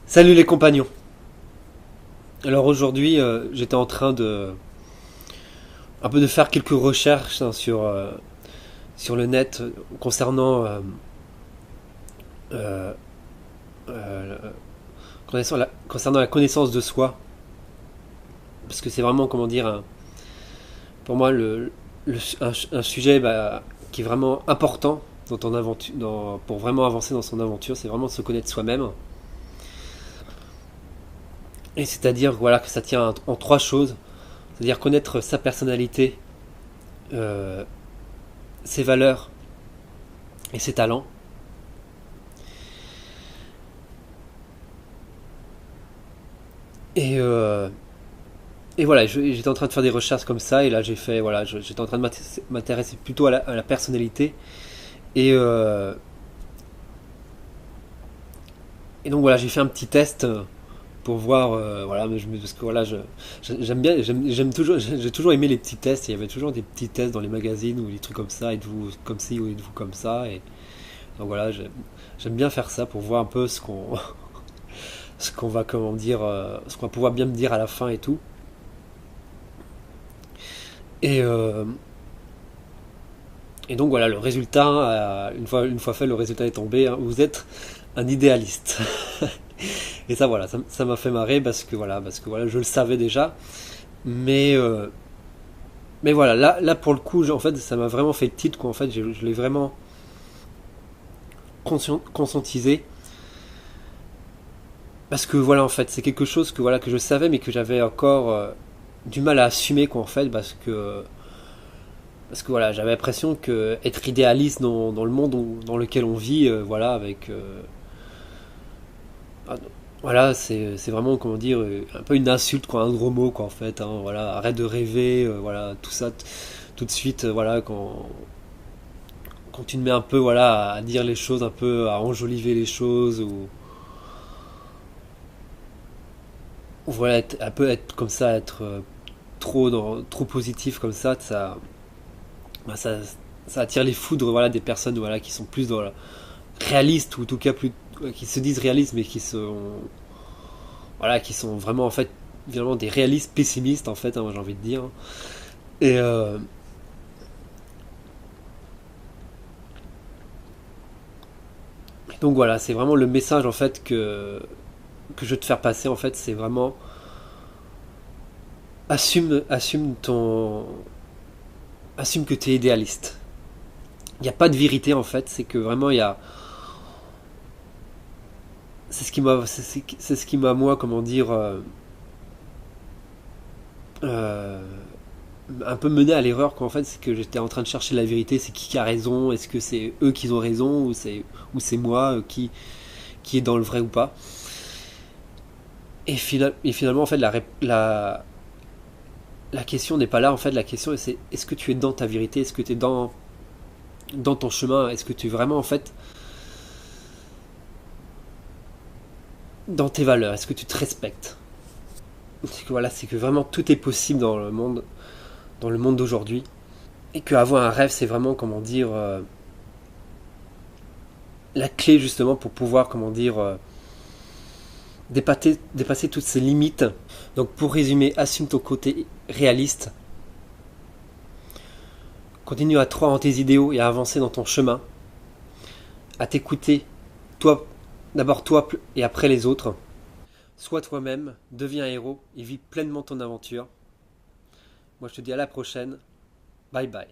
Salut les compagnons. Alors aujourd'hui, j'étais en train de un peu de faire quelques recherches sur le net concernant euh, euh, concernant la connaissance de soi, parce que c'est vraiment comment dire pour moi un sujet qui est vraiment important dans ton aventure, pour vraiment avancer dans son aventure, c'est vraiment de se connaître soi-même. Et c'est-à-dire voilà que ça tient en trois choses, c'est-à-dire connaître sa personnalité, euh, ses valeurs et ses talents. Et, euh, et voilà, j'étais en train de faire des recherches comme ça, et là j'ai fait, voilà, j'étais en train de m'intéresser plutôt à la personnalité. Et, euh, et donc voilà, j'ai fait un petit test pour voir, voilà, parce que voilà, j'aime bien, j'aime toujours, j'ai toujours aimé les petits tests. Il y avait toujours des petits tests dans les magazines ou des trucs comme ça, êtes-vous comme ci ou êtes-vous comme ça. Et donc voilà, j'aime bien faire ça pour voir un peu ce qu'on va, comment dire, ce qu'on va pouvoir bien me dire à la fin et tout. Et, euh, et donc voilà, le résultat, une fois fait, le résultat est tombé. Hein, vous êtes un idéaliste. Et ça voilà, ça m'a fait marrer parce que voilà, je le savais déjà. Mais mais voilà, là pour le coup, en fait, ça m'a vraiment fait titre quoi. En fait, je l'ai vraiment conscientisé parce que voilà, en fait, c'est quelque chose que voilà que je savais mais que j'avais encore du mal à assumer quoi en fait parce que voilà, j'avais l'impression que être idéaliste dans le monde dans lequel on vit, voilà, avec ah, voilà, c'est vraiment comment dire un peu une insulte quoi, un gros mot quoi en fait. Hein, voilà, arrête de rêver, voilà, tout ça, tout de suite, voilà, quand tu te mets un peu voilà à dire les choses, un peu à enjoliver les choses ou voilà, un peu être comme ça, être trop positif comme ça, ça attire les foudres voilà des personnes voilà qui sont plus dans la réalistes ou en tout cas plus qui se disent réalistes mais qui sont voilà qui sont vraiment en fait finalement des réalistes pessimistes en fait, hein, j'ai envie de dire. Et donc voilà, c'est vraiment le message en fait que je veux te faire passer en fait, c'est vraiment assume ton assume que tu es idéaliste. Il n'y a pas de vérité en fait, c'est que vraiment il y a c'est ce qui m'a moi comment dire euh, un peu mené à l'erreur quoi en fait, c'est que j'étais en train de chercher la vérité, c'est qui a raison, est-ce que c'est eux qui ont raison ou c'est moi qui est dans le vrai ou pas. Et finalement en fait la question n'est pas là en fait, la question c'est est-ce que tu es dans ta vérité, est-ce que tu es dans ton chemin, est-ce que tu es vraiment en fait dans tes valeurs, est-ce que tu te respectes. C'est que voilà, c'est que vraiment tout est possible dans le monde d'aujourd'hui, et qu'avoir un rêve, c'est vraiment comment dire la clé justement pour pouvoir comment dire dépasser toutes ces limites. Donc pour résumer, assume ton côté réaliste, continue à croire en tes idéaux et à avancer dans ton chemin, à t'écouter, toi d'abord toi et après les autres. Sois toi-même, deviens un héros et vis pleinement ton aventure. Moi je te dis à la prochaine. Bye bye.